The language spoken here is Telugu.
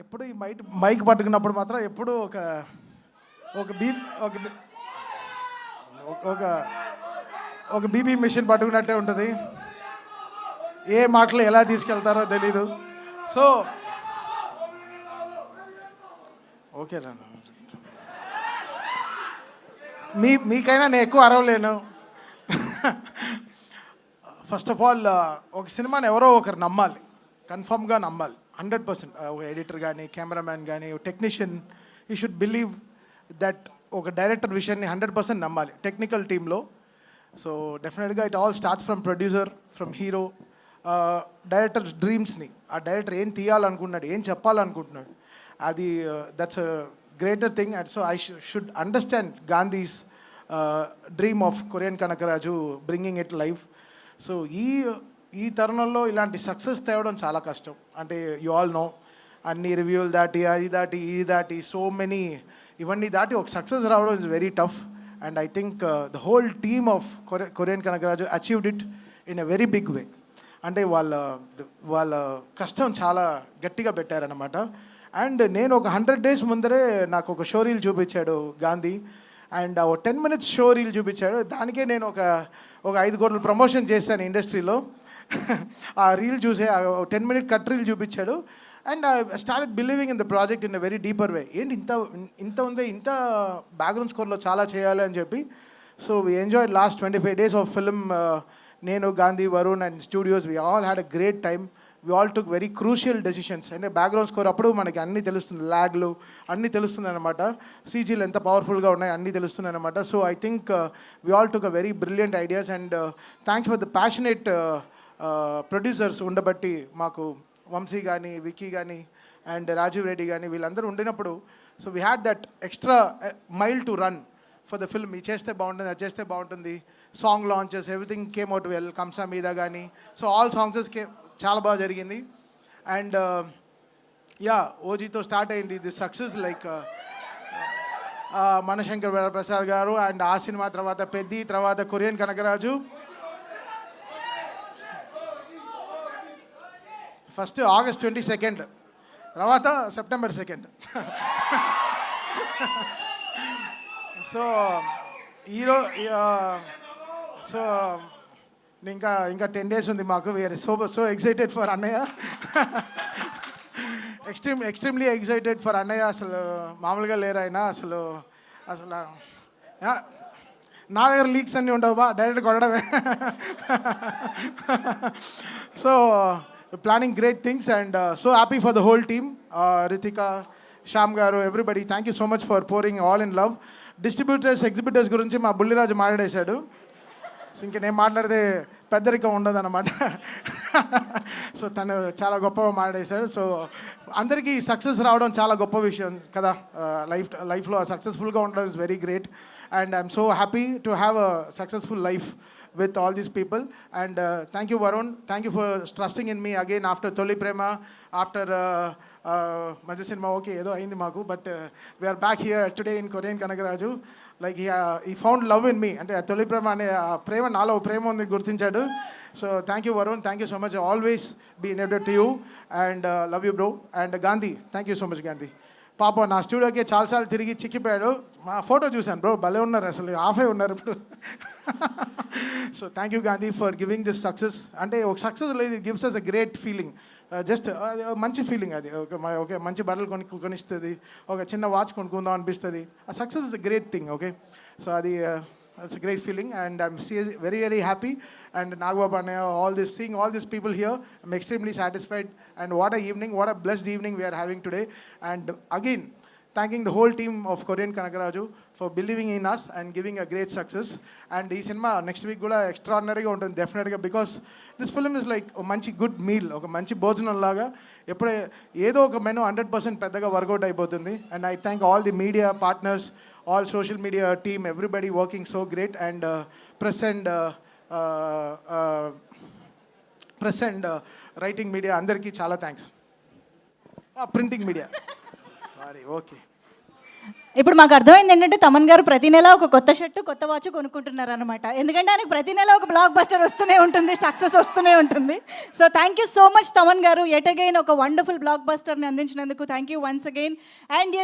ఎప్పుడు ఈ మైక్ పట్టుకున్నప్పుడు మాత్రం ఎప్పుడు ఒక ఒక బీ ఒక బీ- ఒక ఒక బీబీ మిషన్ పట్టుకున్నట్టే ఉంటుంది. ఏ మాటలు ఎలా తీసుకెళ్తారో తెలీదు. సో ఓకేనా, మీకైనా నేను ఎక్కువ అరవలేను. ఫస్ట్ ఆఫ్ ఆల్ ఒక సినిమాని ఎవరో ఒకరు నమ్మాలి, కన్ఫర్మ్గా నమ్మాలి 100%. ఒక ఎడిటర్ కానీ, కెమెరామ్యాన్ కానీ, technician, you should believe that ఒక డైరెక్టర్ విషయాన్ని 100% నమ్మాలి టెక్నికల్ టీంలో. సో డెఫినెట్గా it all starts from producer, from hero. Director డ్రీమ్స్ని, ఆ డైరెక్టర్ ఏం తీయాలనుకుంటున్నాడు, ఏం చెప్పాలనుకుంటున్నాడు, అది that's a greater thing. And so I should understand Gandhi's dream of Korean Kanakaraju, bringing it life. So ఈ తరుణంలో ఇలాంటి సక్సెస్ తేవడం చాలా కష్టం. అంటే యు ఆల్ నో, అన్ని రివ్యూలు దాటి, అది దాటి, ఇది దాటి, సో మెనీ, ఇవన్నీ దాటి ఒక సక్సెస్ రావడం is very tough. And I think the whole team of Korean Kanagaraj achieved it in a very big way. అంటే వాళ్ళ కష్టం చాలా గట్టిగా పెట్టారనమాట. అండ్ నేను ఒక 100 days ముందరే నాకు ఒక షో రీల్ చూపించాడు Gandhi. And 10 minutes show reel చూపించాడు. దానికే నేను ఒక 5 కోట్ల ప్రమోషన్ చేశాను ఇండస్ట్రీలో. ఆ రీల్ చూసే 10-minute కట్ రీల్ చూపించాడు. And I started believing in the project in a very deeper way. ఏంటి ఇంత ఉంది, ఇంత బ్యాక్గ్రౌండ్ స్కోర్లో చాలా చేయాలి అని చెప్పి. So we enjoyed last 25 days of film. నేను, Gandhi, Varun and studios, we all had a great time. We all took very crucial decisions. అంటే బ్యాక్గ్రౌండ్ స్కోర్ అప్పుడు మనకి అన్నీ తెలుస్తుంది, ల్యాగ్లు అన్నీ తెలుస్తుంది అనమాట. సీజీలు ఎంత పవర్ఫుల్గా ఉన్నాయి అన్నీ తెలుస్తుంది అనమాట. So I think we all took a very brilliant ideas. And thanks for the passionate producers ఉండబట్టి, మాకు వంశీ కానీ, విక్కీ కానీ అండ్ రాజీవ్ రెడ్డి కానీ వీళ్ళందరూ ఉండినప్పుడు, so we had that extra mile to run for the film. ఇది చేస్తే బాగుంటుంది, అది చేస్తే బాగుంటుంది. Song launches, everything came out well. కంసా మీద కానీ, సో ఆల్ సాంగ్స్ చాలా బాగా జరిగింది. అండ్ యా, ఓజీతో స్టార్ట్ అయింది the success. Like Manashankar Prasad గారు అండ్ ఆ సినిమా తర్వాత పెద్ది, తర్వాత కొరియన్ కనకరాజు. ఫస్ట్ August 22, తర్వాత September 2. సో సో ఇంకా 10 days ఉంది మాకు. వీఆర్ సో ఎక్సైటెడ్ ఫర్ అన్నయ్య. ఎక్స్ట్రీమ్లీ ఎక్సైటెడ్ ఫర్ అన్నయ్య. అసలు మామూలుగా లేరు ఆయన. అసలు నా దగ్గర లీక్స్ అన్నీ ఉండవు బా, డైరెక్ట్ కొట్టడమే. So planning great things and so happy for the whole team. Ritika, Shyam గారు, everybody, thank you so much for pouring all in love. Distributors, exhibitors గురించి మా బుల్లిరాజు మాట్లాడేశాడు. సో ఇంక నేను మాట్లాడితే పెద్దరికం ఉండదు అనమాట. సో తను చాలా గొప్పగా మాట్లాడేశాడు. సో అందరికీ సక్సెస్ రావడం చాలా గొప్ప విషయం కదా. లైఫ్లో సక్సెస్ఫుల్గా ఉండడం is very great. And I'm so happy to have a successful life with all these people. And thank you Varun, thank you for trusting in me again after Toli Prema, after Majja Cinema. Okay, edo ayindi maaku, but we are back here today in Korean Kanagaraju. Like he found love in me. Ante Toli Prema ane prema nalo prema undi gurtinchadu. So thank you Varun, thank you so much. Always be indebted to you and love you bro. And Gandhi, thank you so much Gandhi. పాప నా స్టూడియోకి చాలాసార్లు తిరిగి చిక్కిపోయాడు. మా ఫోటో చూశాను బ్రో, భలే ఉన్నారు, అసలు ఆఫే ఉన్నారు ఇప్పుడు. So thank you Gandhi for giving this success. అంటే ఒక సక్సెస్ లేదు, it gives us a great feeling. Just మంచి ఫీలింగ్ అది. ఓకే, మంచి బట్టలు కొనిస్తుంది, ఒక చిన్న వాచ్ కొనుక్కుందాం అనిపిస్తుంది. ఆ success is a great thing. Okay, so అది it's a great feeling and I'm very very happy. And Nagbabu and seeing all these people here, I'm extremely satisfied. And what a evening, what a blessed evening we are having today. And again thanking the whole team of Korean Kanagaraju for believing in us and giving a great success. And ee cinema next week kuda extraordinary ga untundi definitely, because this film is like a manchi good meal, oka manchi bhojanam laga. Eppude edo oka menu 100% peddaga work out ayipotundi. And I thank all the media partners, all social media team, everybody working so great. And press and writing media andarki chala thanks. Printing media sorry, okay. ఇప్పుడు మాకు అర్థమైంది ఏంటంటే తమన్ గారు ప్రతి నెల ఒక కొత్త షర్టు కొత్త వాచ్ కొనుక్కుంటున్నారు అనమాట. ఎందుకంటే ఆయనకు ప్రతి నెల ఒక బ్లాక్ బస్టర్ వస్తూనే ఉంటుంది, సక్సెస్ వస్తూనే ఉంటుంది. So thank you so much Thaman గారు, ఎట్ అగైన్ ఒక వండర్ఫుల్ బ్లాక్ బస్టర్ని అందించినందుకు thank you once again. And